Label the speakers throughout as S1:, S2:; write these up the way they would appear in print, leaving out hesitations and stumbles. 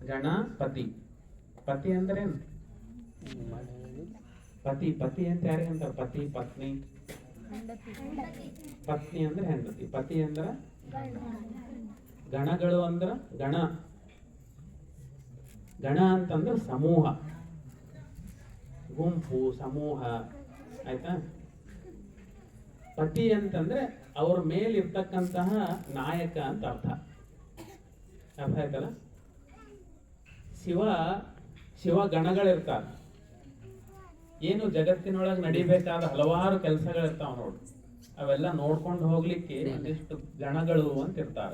S1: ಗಣಪತಿ. ಪತಿ ಅಂದ್ರೆ ಏನು? ಪತಿ ಪತಿ ಅಂತ ಯಾರಿಗೆ ಅಂತಾರೆ? ಪತಿ ಪತ್ನಿ. ಪತ್ನಿ ಅಂದ್ರೆ ಹೆಂಡತಿ, ಪತಿ ಅಂದ್ರ ಗಣಗಳು ಅಂದ್ರ ಗಣ. ಗಣ ಅಂತಂದ್ರೆ ಸಮೂಹ, ಗುಂಪು, ಸಮೂಹ. ಆಯ್ತಾ? ಪತಿ ಅಂತಂದ್ರೆ ಅವ್ರ ಮೇಲಿರ್ತಕ್ಕಂತಹ ನಾಯಕ ಅಂತ ಅರ್ಥ. ಅರ್ಥ ಆಯ್ತಲ್ಲ? ಶಿವ ಗಣಗಳಿರ್ತಾರ. ಏನು ಜಗತ್ತಿನೊಳಗೆ ನಡಿಬೇಕಾದ ಹಲವಾರು ಕೆಲಸಗಳಿರ್ತಾವ ನೋಡು, ಅವೆಲ್ಲ ನೋಡ್ಕೊಂಡು ಹೋಗ್ಲಿಕ್ಕೆ ಒಂದಿಷ್ಟು ಗಣಗಳು ಅಂತ ಇರ್ತಾರ.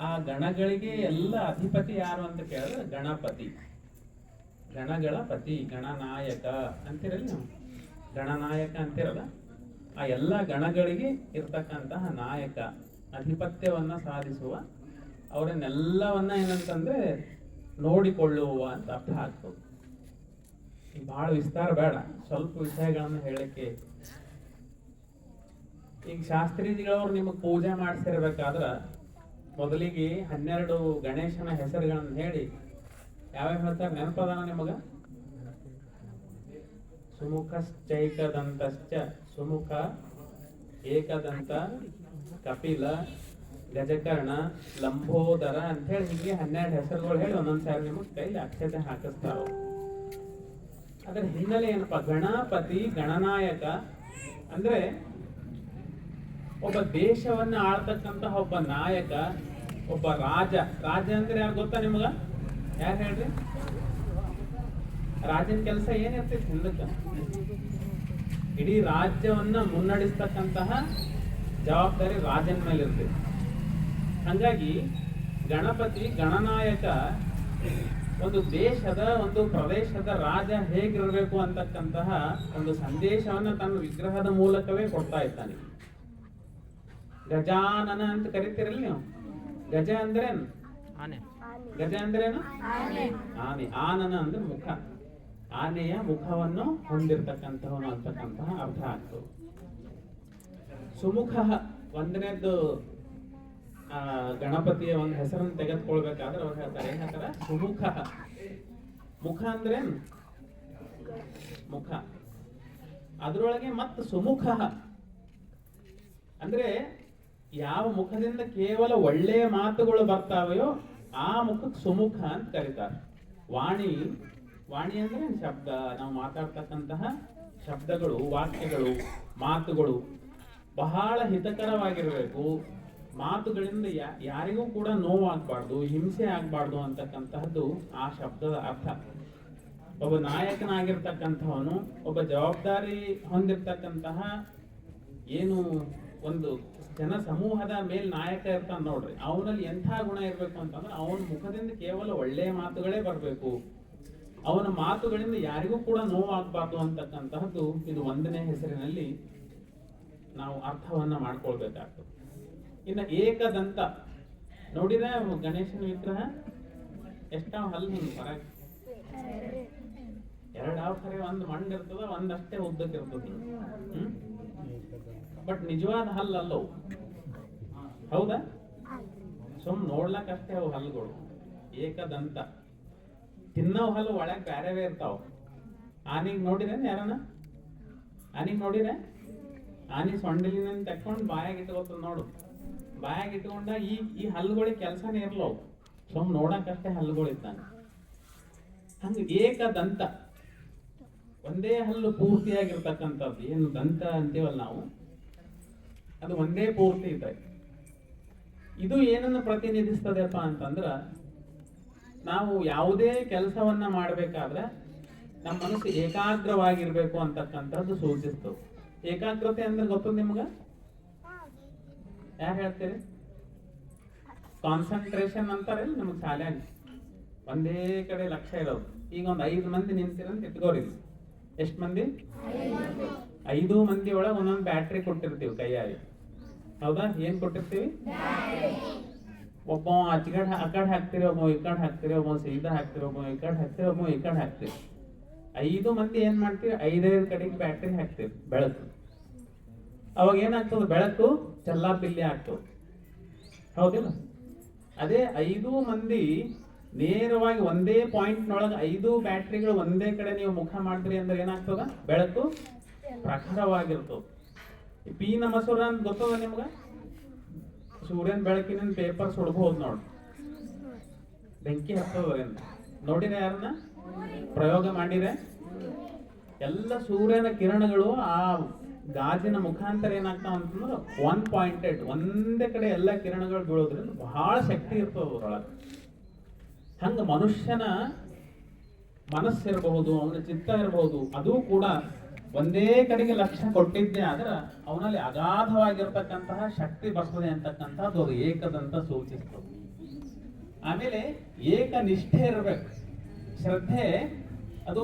S1: ಆ ಗಣಗಳಿಗೆ ಎಲ್ಲ ಅಧಿಪತಿ ಯಾರು ಅಂತ ಕೇಳಿದ್ರೆ ಗಣಪತಿ. ಗಣಗಳ ಪತಿ, ಗಣನಾಯಕ ಅಂತಿರಲ್ಲ ನಾವು, ಗಣನಾಯಕ ಅಂತಿರಲ್ಲ. ಆ ಎಲ್ಲ ಗಣಗಳಿಗೆ ಇರ್ತಕ್ಕಂತಹ ನಾಯಕ, ಅಧಿಪತ್ಯವನ್ನ ಸಾಧಿಸುವ, ಅವರನ್ನೆಲ್ಲವನ್ನ ಏನಂತಂದ್ರೆ ನೋಡಿಕೊಳ್ಳುವ ಅಂತ ಅರ್ಥ ಆಗ್ತದೆ. ಬಹಳ ವಿಸ್ತಾರ ಬೇಡ, ಸ್ವಲ್ಪ ವಿಷಯಗಳನ್ನು ಹೇಳಕ್ಕೆ. ಈಗ ಶಾಸ್ತ್ರೀಜಿಗಳವ್ರು ನಿಮಗೆ ಪೂಜೆ ಮಾಡಿಸಿರ್ಬೇಕಾದ್ರ ಮೊದಲಿಗೆ 12 ಗಣೇಶನ ಹೆಸರುಗಳನ್ನು ಹೇಳಿ ಯಾವ್ಯಾವ ಹೇಳ್ತಾರೆ ನೆನಪದಾನ ನಿಮಗ? ಸುಮುಖಶ್ಚೈಕದಂತಶ್ಚ, ಸುಮುಖ, ಏಕದಂತ, ಕಪಿಲ, ಗಜಕರ್ಣ, ಲಂಬೋದರ ಅಂತ ಹೇಳಿ ಹೀಗೆ 12 ಹೆಸರುಗಳು ಹೇಳಿ ಒಂದೊಂದ್ಸಾರಿ ನಿಮಗೆ ಕೈಲಿ ಅಕ್ಷತೆ ಹಾಕಿಸ್ತಾರ. ಅದರ ಹಿನ್ನೆಲೆ ಏನಪ್ಪಾ? ಗಣಪತಿ, ಗಣನಾಯಕ ಅಂದ್ರೆ ಒಬ್ಬ ದೇಶವನ್ನ ಆಳ್ತಕ್ಕಂತಹ ಒಬ್ಬ ನಾಯಕ, ಒಬ್ಬ ರಾಜ. ರಾಜ ಅಂದ್ರೆ ಯಾರು ಗೊತ್ತಾ ನಿಮಗ? ಯಾರು ಹೇಳ್ರಿ? ರಾಜನ ಕೆಲಸ ಏನಿರ್ತೈತಿ ಹಿಂದಕ್ಕ? ಇಡೀ ರಾಜ್ಯವನ್ನ ಮುನ್ನಡೆಸ್ತಕ್ಕಂತಹ ಜವಾಬ್ದಾರಿ ರಾಜನ ಮೇಲೆ ಇರ್ತೈತಿ. ಹಂಗಾಗಿ ಗಣಪತಿ, ಗಣನಾಯಕ ಒಂದು ದೇಶದ, ಒಂದು ಪ್ರದೇಶದ ರಾಜ ಹೇಗಿರಬೇಕು ಅಂತಕ್ಕಂತಹ ಒಂದು ಸಂದೇಶವನ್ನ ತನ್ನ ವಿಗ್ರಹದ ಮೂಲಕವೇ ಕೊಡ್ತಾ ಇದ್ದಾನೆ. ಗಜಾನನ ಅಂತ ಕರಿತೀರಲ್ಲ ನೀವು. ಗಜ ಅಂದ್ರೇನು? ಗಜ ಅಂದ್ರೇನು? ಆನೆ. ಆನನ ಅಂದ್ರೆ ಮುಖ, ಆನೆಯ ಮುಖವನ್ನು ಹೊಂದಿರತಕ್ಕಂತಹವನು ಅಂತಕ್ಕಂತಹ ಅರ್ಥ ಆಗ್ತದೆ. ಸುಮುಖ ಒಂದನೇದ್ದು ಗಣಪತಿಯ ಒಂದು ಹೆಸರನ್ನು ತೆಗೆದುಕೊಳ್ಬೇಕಾದ್ರೆ ಅವ್ರು ಹೇಳ್ತಾರೆ, ಏನ್ ಹೇಳ್ತಾರೆ? ಸುಮುಖ. ಮುಖ ಅಂದ್ರೆ ಮುಖ, ಅದರೊಳಗೆ ಮತ್ತೆ ಸುಮುಖ ಅಂದ್ರೆ ಯಾವ ಮುಖದಿಂದ ಕೇವಲ ಒಳ್ಳೆಯ ಮಾತುಗಳು ಬರ್ತಾವೆಯೋ ಆ ಮುಖಕ್ಕೆ ಸುಮುಖ ಅಂತ ಕರೀತಾರೆ. ವಾಣಿ, ವಾಣಿ ಅಂದ್ರೆ ಶಬ್ದ, ನಾವು ಮಾತಾಡ್ತಕ್ಕಂತಹ ಶಬ್ದಗಳು, ವಾಕ್ಯಗಳು, ಮಾತುಗಳು ಬಹಳ ಹಿತಕರವಾಗಿರಬೇಕು. ಮಾತುಗಳಿಂದ ಯಾರಿಗೂ ಕೂಡ ನೋವಾಗಬಾರ್ದು, ಹಿಂಸೆ ಆಗ್ಬಾರ್ದು ಅಂತಕ್ಕಂತಹದ್ದು ಆ ಶಬ್ದದ ಅರ್ಥ. ಒಬ್ಬ ನಾಯಕನಾಗಿರ್ತಕ್ಕಂಥವನು, ಒಬ್ಬ ಜವಾಬ್ದಾರಿ ಹೊಂದಿರತಕ್ಕಂತಹ, ಏನು ಒಂದು ಜನ ಸಮೂಹದ ಮೇಲ್ ನಾಯಕ ಇರ್ತಾನ ನೋಡ್ರಿ, ಅವನಲ್ಲಿ ಎಂಥ ಗುಣ ಇರ್ಬೇಕು ಅಂತಂದ್ರೆ ಅವನ ಮುಖದಿಂದ ಕೇವಲ ಒಳ್ಳೆಯ ಮಾತುಗಳೇ ಬರಬೇಕು, ಅವನ ಮಾತುಗಳಿಂದ ಯಾರಿಗೂ ಕೂಡ ನೋವಾಗಬಾರ್ದು ಅಂತಕ್ಕಂತಹದ್ದು ಇದು 1ನೇ ಹೆಸರಿನಲ್ಲಿ ನಾವು ಅರ್ಥವನ್ನ ಮಾಡ್ಕೊಳ್ಬೇಕಾಗ್ತದೆ. ಇನ್ನು ಏಕದಂತ ನೋಡಿದ್ರೆ ಗಣೇಶನ ವಿಗ್ರಹ ಎಷ್ಟಾವ ಹಲ್ಲು ಹಿಂಗ್ ಹೊರಗೆ? 2 ಖರೆ, ಒಂದು ಮಂಡ್ ಇರ್ತದ, ಒಂದಷ್ಟೇ ಉದ್ದಕ್ಕೆ ಇರ್ತದ. ಬಟ್ ನಿಜವಾದ ಹಲ್ಲು ಅಲ್ಲವು, ಹೌದಾ? ಸುಮ್ ನೋಡ್ಲಕ್ಕಷ್ಟೇ ಅವು ಹಲ್ಲುಗಳು. ಏಕದಂತ. ತಿನ್ನೋ ಹಲ್ಲು ಒಳಗೆ ಬ್ಯಾರೆ ಇರ್ತಾವ. ಆನಿಗ್ ನೋಡಿರೇನ್ ಯಾರನ್ನ? ಆನಿಗ್ ನೋಡಿರೆ? ಆನಿ ಸೊಂಡಿಲಿನ ತಕ್ಕೊಂಡು ಬಾಯಾಗ ಇಟ್ಕೋತ ನೋಡು. ಬಾಯಾಗ ಇಟ್ಕೊಂಡ ಈ ಹಲ್ಲುಗಳಿಗೆ ಕೆಲಸನೇ ಇರ್ಲವು, ಸುಮ್ ನೋಡಕ್ಕಷ್ಟೇ ಹಲ್ಲುಗಳಿದ್ದಾನೆ. ಹಂಗ ಏಕದಂತ, ಒಂದೇ ಹಲ್ಲು ಪೂರ್ತಿಯಾಗಿರ್ತಕ್ಕಂಥದ್ದು, ಏನು ದಂತ ಅಂತೀವಲ್ಲ ನಾವು, ಅದು ಒಂದೇ ಪೂರ್ತಿ ಇದೆ. ಇದು ಏನನ್ನು ಪ್ರತಿನಿಧಿಸ್ತದೆಪ್ಪ ಅಂತಂದ್ರ, ನಾವು ಯಾವುದೇ ಕೆಲಸವನ್ನ ಮಾಡಬೇಕಾದ್ರೆ ನಮ್ಮ ಮನಸ್ಸು ಏಕಾಗ್ರವಾಗಿರ್ಬೇಕು ಅಂತಕ್ಕಂಥದ್ದು ಸೂಚಿಸ್ತವೆ. ಏಕಾಗ್ರತೆ ಅಂದ್ರೆ ಗೊತ್ತದ ನಿಮ್ಗ? ಯಾರು ಹೇಳ್ತೀರಿ? ಕಾನ್ಸಂಟ್ರೇಷನ್ ಅಂತಾರೆ ನಮಗ್ ಶಾಲ್ಯಾಗ. ಒಂದೇ ಕಡೆ ಲಕ್ಷ್ಯ ಇರೋದು. ಈಗ ಒಂದು 5 ಮಂದಿ ನಿಂತಿರಂತ ಇಟ್ಕೋರಿ. ಎಷ್ಟು ಮಂದಿ? 5 ಮಂದಿ ಒಳಗೆ ಒಂದೊಂದು ಬ್ಯಾಟ್ರಿ ಕೊಟ್ಟಿರ್ತೀವಿ ಕೈಯಾಗಿ, ಹೌದಾ? ಏನ್ ಕೊಟ್ಟಿರ್ತೀವಿ? ಒಬ್ಬ ಆ ಕಡೆ ಹಾಕ್ತಿರಿ, ಒಬ್ಬ ಈ ಕಡೆ ಹಾಕ್ತಿರಿ, ಒಬ್ಬ ಸೀದಾ ಹಾಕ್ತಿರಿ, ಒಬ್ಬ ಈ ಕಡೆ ಹಾಕ್ತಿರಿ, ಒಬ್ಬ ಈ ಕಡೆ ಹಾಕ್ತಿರಿ. 5 ಮಂದಿ ಏನ್ ಮಾಡ್ತೀವಿ? 5 ಕಡೆಗೆ ಬ್ಯಾಟ್ರಿ ಹಾಕ್ತಿವಿ, ಬೆಳಕು. ಅವಾಗ ಏನಾಗ್ತದೆ? ಬೆಳಕು ಚಲ್ಲಾಪಿಲ್ಲಿ ಆಗ್ತದೆ, ಹೌದಿಲ್ಲ? ಅದೇ 5 ಮಂದಿ ನೇರವಾಗಿ ಒಂದೇ ಪಾಯಿಂಟ್ನೊಳಗೆ 5 ಬ್ಯಾಟ್ರಿಗಳು ಒಂದೇ ಕಡೆ ನೀವು ಮುಖ ಮಾಡಿದ್ರಿ ಅಂದ್ರೆ ಏನಾಗ್ತದ? ಬೆಳಕು ಪ್ರಖರವಾಗಿರ್ತದೆ. ಪೀನ ಮಸೂರ ಅಂತ ಗೊತ್ತದ ನಿಮ್ಗ? ಸೂರ್ಯನ ಬೆಳಕಿನಿಂದ ಪೇಪರ್ ಸುಡ್ಬಹುದು ನೋಡಿ, ಬೆಂಕಿ ಹತ್ತದ. ನೋಡಿರ ಯಾರನ್ನ? ಪ್ರಯೋಗ ಮಾಡಿರೆ? ಎಲ್ಲ ಸೂರ್ಯನ ಕಿರಣಗಳು ಆ ಗಾಜಿನ ಮುಖಾಂತರ ಏನಾಗ್ತಾವ ಅಂತಂದ್ರೆ 1 ಪಾಯಿಂಟೆಡ್ ಒಂದೇ ಕಡೆ ಎಲ್ಲ ಕಿರಣಗಳು ಬೀಳೋದ್ರಿಂದ ಬಹಳ ಶಕ್ತಿ ಇರ್ತದ ಅದ್ರೊಳಗೆ. ಹಂಗ ಮನುಷ್ಯನ ಮನಸ್ಸಿರಬಹುದು, ಅವನ ಚಿತ್ತ ಇರಬಹುದು, ಅದು ಕೂಡ ಒಂದೇ ಕಡೆಗೆ ಲಕ್ಷ್ಯ ಕೊಟ್ಟಿದ್ದೆ ಆದ್ರೆ ಅವನಲ್ಲಿ ಅಗಾಧವಾಗಿರ್ತಕ್ಕಂತಹ ಶಕ್ತಿ ಬರ್ತದೆ ಅಂತಕ್ಕಂಥದ್ದು ಅದು ಏಕದಂತ ಸೂಚಿಸ್ತದೆ. ಆಮೇಲೆ ಏಕನಿಷ್ಠೆ ಇರಬೇಕು. ಶ್ರದ್ಧೆ ಅದು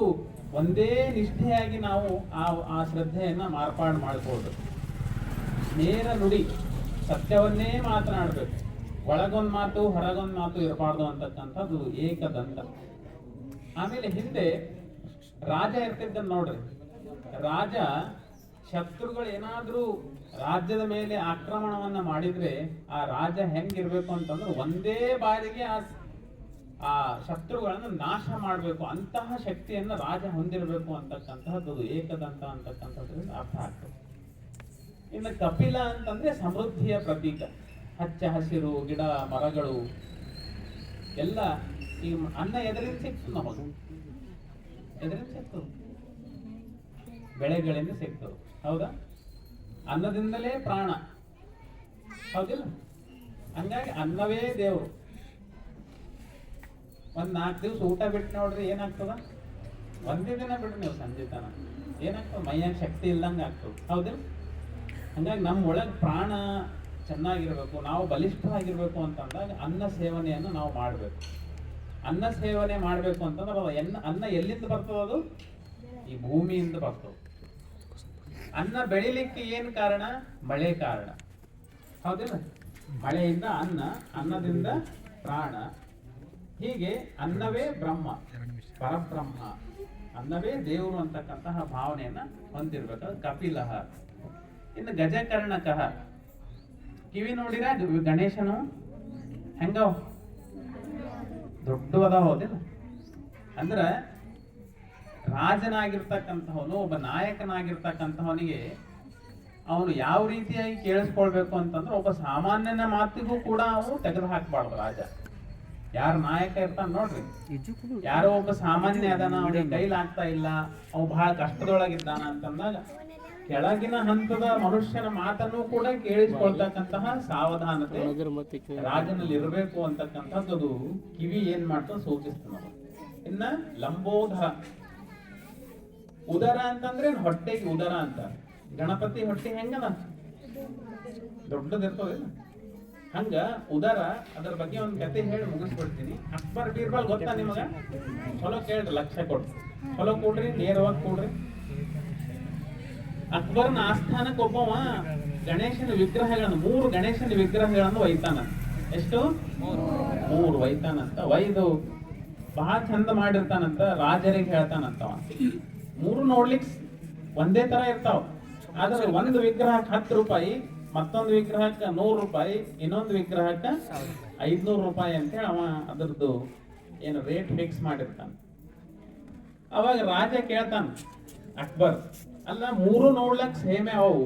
S1: ಒಂದೇ ನಿಷ್ಠೆಯಾಗಿ ನಾವು ಆ ಶ್ರದ್ಧೆಯನ್ನ ಮಾರ್ಪಾಡು ಮಾಡ್ಬೋದು. ನೇರ ನುಡಿ, ಸತ್ಯವನ್ನೇ ಮಾತನಾಡಬೇಕು. ಒಳಗೊಂದು ಮಾತು ಹೊರಗೊಂದು ಮಾತು ಇರಬಾರ್ದು ಅಂತಕ್ಕಂಥದ್ದು ಏಕದಂತ. ಆಮೇಲೆ ಹಿಂದೆ ರಾಜ ಇರ್ತಿದ್ದ ನೋಡ್ರಿ. ರಾಜ ಶತ್ರುಗಳು ಏನಾದ್ರೂ ರಾಜ್ಯದ ಮೇಲೆ ಆಕ್ರಮಣವನ್ನ ಮಾಡಿದ್ರೆ ಆ ರಾಜ ಹೆಂಗಿರ್ಬೇಕು ಅಂತಂದ್ರೆ ಒಂದೇ ಬಾರಿಗೆ ಆ ಶತ್ರುಗಳನ್ನ ನಾಶ ಮಾಡಬೇಕು, ಅಂತಹ ಶಕ್ತಿಯನ್ನ ರಾಜ ಹೊಂದಿರಬೇಕು ಅಂತಕ್ಕಂತಹದ್ದು ಏಕದಂತ ಅಂತಕ್ಕಂಥದ್ರಿಂದ ಅರ್ಥ ಆಗ್ತದೆ. ಇನ್ನು ಕಪಿಲ ಅಂತಂದ್ರೆ ಸಮೃದ್ಧಿಯ ಪ್ರತೀಕ. ಹಚ್ಚ ಹಸಿರು ಗಿಡ ಮರಗಳು ಎಲ್ಲ. ಈ ಅನ್ನ ಎದರಿಂದ ಸಿಕ್ತು ನಮಗೆ? ಎದರಿಂದ ಸಿಕ್ತು? ಬೆಳೆಗಳಿಂದ ಸಿಕ್ತದೆ, ಹೌದಾ? ಅನ್ನದಿಂದಲೇ ಪ್ರಾಣ, ಹೌದಿಲ್ಲ? ಹಂಗಾಗಿ ಅನ್ನವೇ ದೇವರು. ಒಂದ್ 4 ದಿವಸ ಊಟ ಬಿಟ್ಟು ನೋಡ್ರಿ ಏನಾಗ್ತದ? ಒಂದೇ ದಿನ ಬಿಡ್ರಿ ನೀವು ಸಂಜೆ ತನ ಏನಾಗ್ತದೆ? ಮೈಯಾಗ ಶಕ್ತಿ ಇಲ್ಲಂಗೆ ಆಗ್ತದೆ, ಹೌದಿಲ್ಲ? ಹಂಗಾಗಿ ನಮ್ಮ ಒಳಗೆ ಪ್ರಾಣ ಚೆನ್ನಾಗಿರ್ಬೇಕು, ನಾವು ಬಲಿಷ್ಠವಾಗಿರ್ಬೇಕು ಅಂತಂದಾಗ ಅನ್ನ ಸೇವನೆಯನ್ನು ನಾವು ಮಾಡಬೇಕು. ಅನ್ನ ಸೇವನೆ ಮಾಡಬೇಕು ಅಂತಂದ್ರೆ ಅನ್ನ ಎಲ್ಲಿಂದ ಬರ್ತದೆ? ಅದು ಈ ಭೂಮಿಯಿಂದ ಬರ್ತದೆ. ಅನ್ನ ಬೆಳಿಲಿಕ್ಕೆ ಏನ್ ಕಾರಣ? ಮಳೆ ಕಾರಣ, ಹೌದಿಲ್ಲ? ಮಳೆಯಿಂದ ಅನ್ನ, ಅನ್ನದಿಂದ ಪ್ರಾಣ. ಹೀಗೆ ಅನ್ನವೇ ಬ್ರಹ್ಮ, ಪರಬ್ರಹ್ಮ, ಅನ್ನವೇ ದೇವರು ಅಂತಕ್ಕಂತಹ ಭಾವನೆಯನ್ನ ಹೊಂದಿರ್ಬೇಕು. ಕಪಿಲಃ. ಇನ್ನು ಗಜಕರ್ಣಕಃ. ಕಿವಿ ನೋಡಿರ ಗಣೇಶನು ಹೆಂಗವ? ದೊಡ್ಡ ಅದಾವ, ಹೌದಿಲ್ಲ? ಅಂದ್ರ ರಾಜನಾಗಿರ್ತಕ್ಕಂಥವನು, ಒಬ್ಬ ನಾಯಕನಾಗಿರ್ತಕ್ಕಂಥವನಿಗೆ ಅವನು ಯಾವ ರೀತಿಯಾಗಿ ಕೇಳಿಸ್ಕೊಳ್ಬೇಕು ಅಂತಂದ್ರೆ ಒಬ್ಬ ಸಾಮಾನ್ಯನ ಮಾತಿಗೂ ಕೂಡ ಅವನು ತೆಗೆದು ಹಾಕ್ಬಾರ್ದು. ರಾಜ ಯಾರ ನಾಯಕ ಇರ್ತಾನ ನೋಡ್ರಿ, ಯಾರೋ ಒಬ್ಬ ಸಾಮಾನ್ಯ ಅದನ್ನ ಅವನಿಗೆ ಕೈಲಾಗ್ತಾ ಇಲ್ಲ, ಅವ್ ಬಹಳ ಕಷ್ಟದೊಳಗಿದ್ದಾನ ಅಂತಂದಾಗ ಕೆಳಗಿನ ಹಂತದ ಮನುಷ್ಯನ ಮಾತನ್ನು ಕೂಡ ಕೇಳಿಸ್ಕೊಳ್ತಕ್ಕಂತಹ ಸಾವಧಾನತೆ ರಾಜನಲ್ಲಿ ಇರಬೇಕು ಅಂತಕ್ಕಂಥದ್ದು ಕಿವಿ ಏನ್ ಮಾಡ್ತಾ ಸೂಚಿಸ್ತದೆ. ಇನ್ನ ಲಂಬೋದರ. ಉದರ ಅಂತಂದ್ರೆ ಹೊಟ್ಟೆಗೆ ಉದರ ಅಂತ. ಗಣಪತಿ ಹೊಟ್ಟೆ ಹೆಂಗದ? ದೊಡ್ಡದಿರ್ತದಿಲ್ಲ? ಹಂಗ ಉದರ. ಅದರ ಬಗ್ಗೆ ಒಂದು ಕತೆ ಹೇಳಿ ಮುಗಿಸ್ಬಿಡ್ತೀನಿ. ಅಕ್ಬರ್ ಬೀರ್ಬಲ್ ಗೊತ್ತಾ ನಿಮಗ? ಚಲೋ ಕೇಳ್ರಿ, ಲಕ್ಷ್ಯ ಕೊಡ್ರಿ, ಚಲೋ ಕೂಡ್ರಿ, ನೇರವಾಗಿ ಕೂಡ್ರಿ. ಅಕ್ಬರ್ನ ಆಸ್ಥಾನಕ್ಕೆ ಒಬ್ಬವ ಗಣೇಶನ ವಿಗ್ರಹಗಳನ್ನು 3 ಗಣೇಶನ ವಿಗ್ರಹಗಳನ್ನು ಒಯ್ತಾನ. ಎಷ್ಟು? 3 ಒಯ್ತಾನಂತ. ಒಯ್ದು ಬಹಳ ಚಂದ ಮಾಡಿರ್ತಾನಂತ. ರಾಜರಿಗೆ ಹೇಳ್ತಾನಂತ 3 ನೋಡ್ಲಿಕ್ಕೆ ಒಂದೇ ತರ ಇರ್ತಾವ. ಆದ್ರೆ ಒಂದು ವಿಗ್ರಹಕ್ಕೆ 10 ರೂಪಾಯಿ, ಮತ್ತೊಂದು ವಿಗ್ರಹಕ್ಕೆ 100 ರೂಪಾಯಿ, ಇನ್ನೊಂದು ವಿಗ್ರಹಕ್ಕೆ 500 ರೂಪಾಯಿ ಅಂತೇಳಿ ಅವ ಅದ್ರದ್ದು ಏನು ರೇಟ್ ಫಿಕ್ಸ್ ಮಾಡಿರ್ತಾನ. ಅವಾಗ ರಾಜ ಕೇಳ್ತಾನ ಅಕ್ಬರ್, ಅಲ್ಲ 3 ನೋಡ್ಲಕ್ ಸೇಮೆ ಅವು,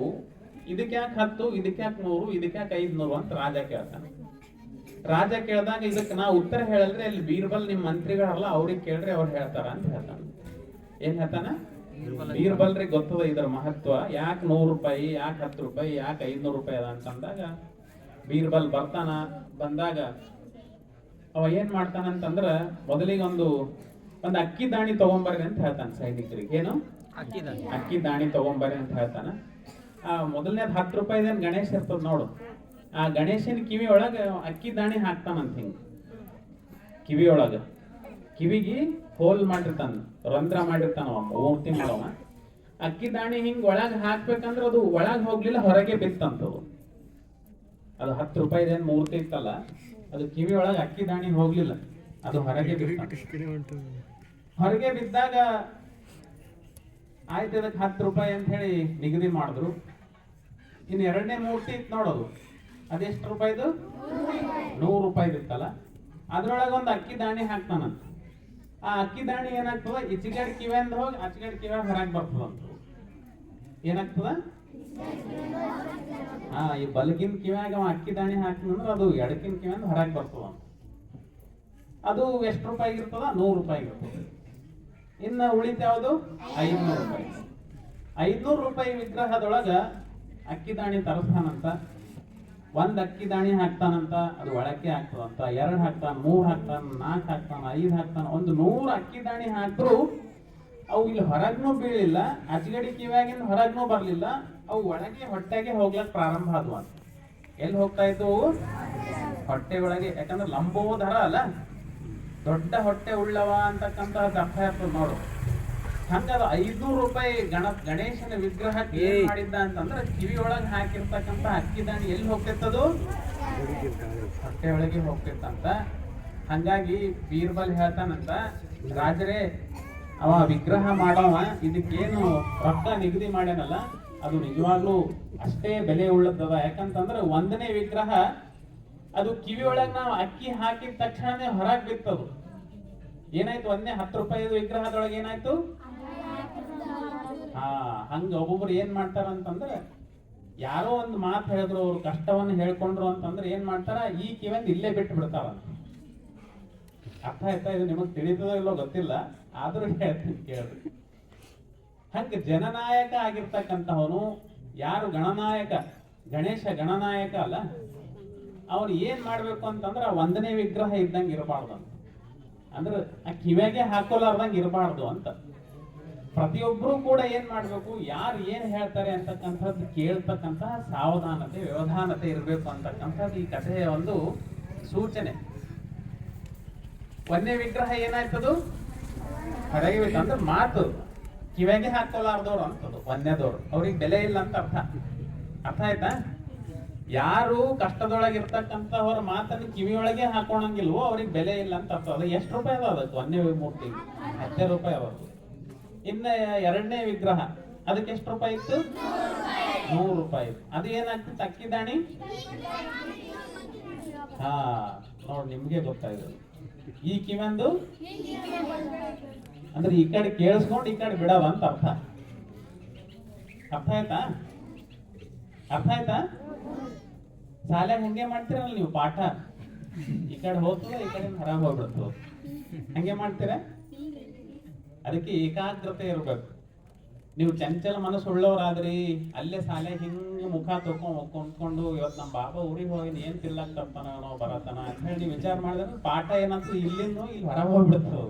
S1: ಇದಕ್ಕೆ ಯಾಕೆ 10, ಇದಕ್ಕೆ ಯಾಕೆ 100, ಇದಕ್ಕೆ ಯಾಕೆ 500 ಅಂತ ರಾಜ ಕೇಳ್ತಾನ. ರಾಜ ಕೇಳಿದಾಗ ಇದಕ್ಕೆ ನಾ ಉತ್ತರ ಹೇಳಿದ್ರೆ ಅಲ್ಲಿ ಬೀರ್ಬಲ್ ನಿಮ್ ಮಂತ್ರಿಗಳಲ್ಲ, ಅವ್ರಿಗೆ ಕೇಳ್ರಿ, ಅವ್ರು ಹೇಳ್ತಾರ ಅಂತ ಹೇಳ್ತಾನ. ಏನ್ ಹೇಳ್ತಾನ? ಬೀರ್ಬಲ್ರಿಗೆ ಗೊತ್ತದ ಇದರ ಮಹತ್ವ. ಯಾಕೆ 100 ರೂಪಾಯಿ, ಯಾಕೆ 10 ರೂಪಾಯಿ, ಯಾಕೆ 500 ರೂಪಾಯಿ ಅದ ಅಂತಂದಾಗ ಬೀರ್ಬಲ್ ಬರ್ತಾನ. ಬಂದಾಗ ಅವ ಏನ್ ಮಾಡ್ತಾನಂತಂದ್ರ ಮೊದಲಿಗೆ ಒಂದು ಅಕ್ಕಿ ದಾಣಿ ತಗೊಂಬರ್ರಿ ಅಂತ ಹೇಳ್ತಾನ ಸೈನಿಕರಿಗೆ. ಏನು? ಅಕ್ಕಿ ದಾಣಿ ತಗೊಂಬರ್ರಿ ಅಂತ ಹೇಳ್ತಾನ. ಆ ಮೊದಲನೇದ್ 10 ರೂಪಾಯಿದೇನ್ ಗಣೇಶ ಇರ್ತದ ನೋಡು, ಆ ಗಣೇಶನ ಕಿವಿ ಒಳಗ ಅಕ್ಕಿ ದಾಣಿ ಹಾಕ್ತಾನಂತ. ಹಿಂಗ ಕಿವಿ ಒಳಗ, ಕಿವಿಗೆ ಹೋಲ್ ಮಾಡಿರ್ತಾನ, ರಂಧ್ರ ಮಾಡಿರ್ತಾನ ಮೂರ್ತಿ ಮಾಡವ. ಅಕ್ಕಿ ದಾಣಿ ಹಿಂಗ್ ಒಳಗ ಹಾಕ್ಬೇಕಂದ್ರ ಅದು ಒಳಗ್ ಹೋಗ್ಲಿಲ್ಲ, ಹೊರಗೆ ಬಿತ್ತಂತವು. ಅದು 10 ರೂಪಾಯಿದೇನ್ ಮೂರ್ತಿ ಇತ್ತಲ್ಲ, ಅದು ಕಿವಿ ಒಳಗ ಅಕ್ಕಿ ದಾಣಿ ಹೋಗ್ಲಿಲ್ಲ, ಅದು ಹೊರಗೆ ಬಿತ್ತ. ಹೊರಗೆ ಬಿದ್ದಾಗ ಆಯ್ತು ಇದಕ್ಕೆ 10 ರೂಪಾಯಿ ಅಂತ ಹೇಳಿ ನಿಗದಿ ಮಾಡಿದ್ರು. ಇನ್ನು 2ನೇ ಮೂರ್ತಿ ಇತ್ತು ನೋಡೋದು, ಅದೆಷ್ಟು ರೂಪಾಯಿದು? 100 ರೂಪಾಯಿದು ಇತ್ತಲ್ಲ. ಅದ್ರೊಳಗೆ ಒಂದು ಅಕ್ಕಿ ದಾಣಿ ಹಾಕ್ತಾನಂತ. ಆ ಅಕ್ಕಿ ದಾಣಿ ಏನಾಗ್ತದ, ಈಚೆಗಡೆ ಕಿವ್ಯಾಂದ ಹೋಗಿ ಆಚೆಗಡೆ ಕಿವ್ಯಾಗ ಹೊರಗೆ ಬರ್ತದಂತ. ಏನಾಗ್ತದ, ಈ ಬಲಗಿನ ಕಿವ್ಯಾಗ ಅವ ಅಕ್ಕಿ ದಾಣಿ ಹಾಕ್ತಂದ್ರೆ ಅದು ಎಡಕಿನ ಕಿವ್ಯಾಂದ ಹೊರಗೆ ಬರ್ತದಂತ. ಅದು ಎಷ್ಟು ರೂಪಾಯಿ ಇರ್ತದ, 100 ರೂಪಾಯಿ ಇರ್ತದೆ. ಇನ್ನು ಉಳಿತ ಯಾವುದು, 500 ರೂಪಾಯಿ. 500 ರೂಪಾಯಿ ವಿಗ್ರಹದೊಳಗ ಅಕ್ಕಿ ದಾಣಿ ತರಿಸ್ತಾನಂತ. ಒಂದ್ ಅಕ್ಕಿ ದಾಣಿ ಹಾಕ್ತಾನಂತ, ಅದು ಒಳಕ್ಕೆ ಹಾಕ್ತದಂತ. 2 ಹಾಕ್ತಾನ, 3 ಹಾಕ್ತಾನ, 4 ಹಾಕ್ತಾನ, 5 ಹಾಕ್ತಾನ. ಒಂದು 100 ಅಕ್ಕಿ ದಾಣಿ ಹಾಕ್ರು ಅವು ಇಲ್ಲಿ ಹೊರಗ್ನೂ ಬೀಳಿಲ್ಲ, ಅಚ್ಚಗಡಿ ಕಿವ್ಯಾಗಿಂದ ಹೊರಗ್ನೂ ಬರ್ಲಿಲ್ಲ. ಅವು ಒಳಗೆ ಹೊಟ್ಟೆಗೆ ಹೋಗ್ಲಕ್ ಪ್ರಾರಂಭ ಆದ್ವು ಅಂತ. ಎಲ್ಲಿ ಹೋಗ್ತಾ ಇದ್ವು ಅವು, ಹೊಟ್ಟೆ ಒಳಗೆ. ಯಾಕಂದ್ರೆ ಲಂಬೋದರ ಅಲ್ಲ, ದೊಡ್ಡ ಹೊಟ್ಟೆ ಉಳ್ಳವ ಅಂತಕ್ಕಂತ ಅರ್ಥ ಇರ್ತದೆ ನೋಡು. ಹಂಗದ 500 ರೂಪಾಯಿ ಗಣೇಶನ ವಿಗ್ರಹಕ್ಕೆ ಏನ್ ಮಾಡಿದ್ದ ಅಂತಂದ್ರೆ, ಕಿವಿ ಒಳಗೆ ಹಾಕಿರ್ತಕ್ಕಂತ ಅಕ್ಕಿ ದಾಣಿ ಎಲ್ಲಿ ಹೋಗ್ತಿತ್ತದು, ಹೊಟ್ಟೆ ಒಳಗೆ ಹೋಗ್ತಿತ್ತಂತ. ಹಂಗಾಗಿ ಬೀರ್ಬಲ್ ಹೇಳ್ತಾನಂತ, ರಾಜರೇ ಅವ ವಿಗ್ರಹ ಮಾಡವ ಇದಕ್ಕೇನು ರೊಕ್ಕ ನಿಗದಿ ಮಾಡ್ಯಾನಲ್ಲ, ಅದು ನಿಜವಾಗ್ಲೂ ಅಷ್ಟೇ ಬೆಲೆ ಉಳ್ಳದ್ದದ. ಯಾಕಂತಂದ್ರೆ 1ನೇ ವಿಗ್ರಹ ಅದು ಕಿವಿ ಒಳಗೆ ನಾವು ಅಕ್ಕಿ ಹಾಕಿದ ತಕ್ಷಣನೇ ಹೊರಗೆ ಬಿತ್ತದು. ಏನಾಯ್ತು, 10 ರೂಪಾಯಿ ವಿಗ್ರಹದೊಳಗೆ ಏನಾಯ್ತು. ಹಂಗ ಒಬ್ಬೊಬ್ರು ಏನ್ ಮಾಡ್ತಾರ ಅಂತಂದ್ರೆ, ಯಾರೋ ಒಂದು ಮಾತು ಹೇಳಿದ್ರು, ಅವ್ರು ಕಷ್ಟವನ್ನು ಹೇಳ್ಕೊಂಡ್ರು ಅಂತಂದ್ರೆ ಏನ್ ಮಾಡ್ತಾರ, ಈ ಕಿವಿಯಿಂದ ಇಲ್ಲೇ ಬಿಟ್ಟು ಬಿಡ್ತಾರ. ಅರ್ಥ ಆಯ್ತಾ, ಇದು ನಿಮಗ್ ತಿಳಿತದೋ ಇಲ್ಲೋ ಗೊತ್ತಿಲ್ಲ, ಆದ್ರೂ ಹೇಳ್ತೀನಿ ಕೇಳ್ರಿ. ಹಂಗ ಜನನಾಯಕ ಆಗಿರ್ತಕ್ಕಂಥವನು ಯಾರು, ಗಣನಾಯಕ, ಗಣೇಶ ಗಣನಾಯಕ ಅಲ್ಲ, ಅವನು ಏನ್ ಮಾಡ್ಬೇಕು ಅಂತಂದ್ರೆ 1ನೇ ವಿಗ್ರಹ ಇದ್ದಂಗೆ ಇರಬಾರ್ದಂತ. ಅಂದ್ರೆ ಆ ಕಿವಿಯಾಗೆ ಹಾಕೋಲಾರ್ದಂಗೆ ಇರಬಾರ್ದು ಅಂತ. ಪ್ರತಿಯೊಬ್ರು ಕೂಡ ಏನ್ ಮಾಡ್ಬೇಕು, ಯಾರು ಏನ್ ಹೇಳ್ತಾರೆ ಅಂತಕ್ಕಂಥದ್ದು ಕೇಳ್ತಕ್ಕಂತಹ ಸಾವಧಾನತೆ, ವ್ಯವಧಾನತೆ ಇರಬೇಕು ಅಂತಕ್ಕಂಥದ್ದು ಈ ಕಥೆಯ ಒಂದು ಸೂಚನೆ. 1ನೇ ವಿಗ್ರಹ ಏನಾಯ್ತದು, ಹೊರಗೆ ಬಿತ್ತು ಅಂದ್ರೆ ಮಾತು ಕಿವಿಯಾಗೆ ಹಾಕೋಲಾರ್ದವ್ರು ಅಂತದ್ದು 1ನೇದವ್ರು. ಅವ್ರಿಗೆ ಬೆಲೆ ಇಲ್ಲ ಅಂತ ಅರ್ಥ. ಅರ್ಥ ಆಯ್ತಾ? ಯಾರು ಕಷ್ಟದೊಳಗಿರ್ತಕ್ಕಂಥವ್ರ ಮಾತನ್ನು ಕಿವಿಯೊಳಗೆ ಹಾಕೋಣಂಗಿಲ್ವೋ ಅವ್ರಿಗೆ ಬೆಲೆ ಇಲ್ಲ ಅಂತ ಅರ್ಥ. ಅದು ಎಷ್ಟು ರೂಪಾಯಿ ಅದ ಅದಕ್ಕೆ 1ನೇ ಮೂರ್ತಿಗೆ? 10 ರೂಪಾಯಿ ಅವ. ಇನ್ನ 2ನೇ ವಿಗ್ರಹ ಅದಕ್ಕೆ ಎಷ್ಟು ರೂಪಾಯಿ ಇತ್ತು? 100 ರೂಪಾಯಿ. ಅದು ಏನಾಗ್ತಿತ್ತು, ಅಕ್ಕಿ ದಾಣಿ. ನೋಡಿ, ನಿಮ್ಗೆ ಗೊತ್ತಾಯ್ತು. ಈ ಕಿವಂದು ಅಂದ್ರೆ ಈ ಕಡೆ ಕೇಳಿಸ್ಕೊಂಡು ಈ ಕಡೆ ಬಿಡವ ಅಂತ ಅರ್ಥ. ಅರ್ಥ ಆಯ್ತಾ? ಅರ್ಥ ಆಯ್ತಾ? ಶಾಲೆಗೆ ಹಂಗೆ ಮಾಡ್ತೀರಲ್ಲ ನೀವು, ಪಾಠ ಈ ಕಡೆ ಹೋಗ್ತದೆ, ಈ ಕಡೆ ಹೊರಗೆ ಹೋಗ್ಬಿಡ್ತದೆ. ಹಂಗೆ ಮಾಡ್ತೀರ? ಅದಕ್ಕೆ ಏಕಾಗ್ರತೆ ಇರ್ಬೇಕು. ನೀವು ಚಂಚಲ ಮನಸ್ಸು ಉಳ್ಳವರಾದ್ರಿ, ಅಲ್ಲೇ ಶಾಲೆ ಹಿಂಗೆ ಮುಖ ಕುಂತ್ಕೊಂಡು ಇವತ್ತು ನಮ್ಮ ಬಾಬಾ ಊರಿಗೆ ಹೋಗಿ ಏನ್ ತಿರ್ಲಾಕ್ ತರ್ತಾನ, ನಾವು ಬರತಾನ ಅಂತ ಹೇಳಿ ನೀವು ವಿಚಾರ ಮಾಡಿದ್ರೆ ಪಾಠ ಏನಂತ ಇಲ್ಲಿಂದ ಇಲ್ಲಿ ಹೊರಗೆ ಹೋಗ್ಬಿಡ್ತದೆ.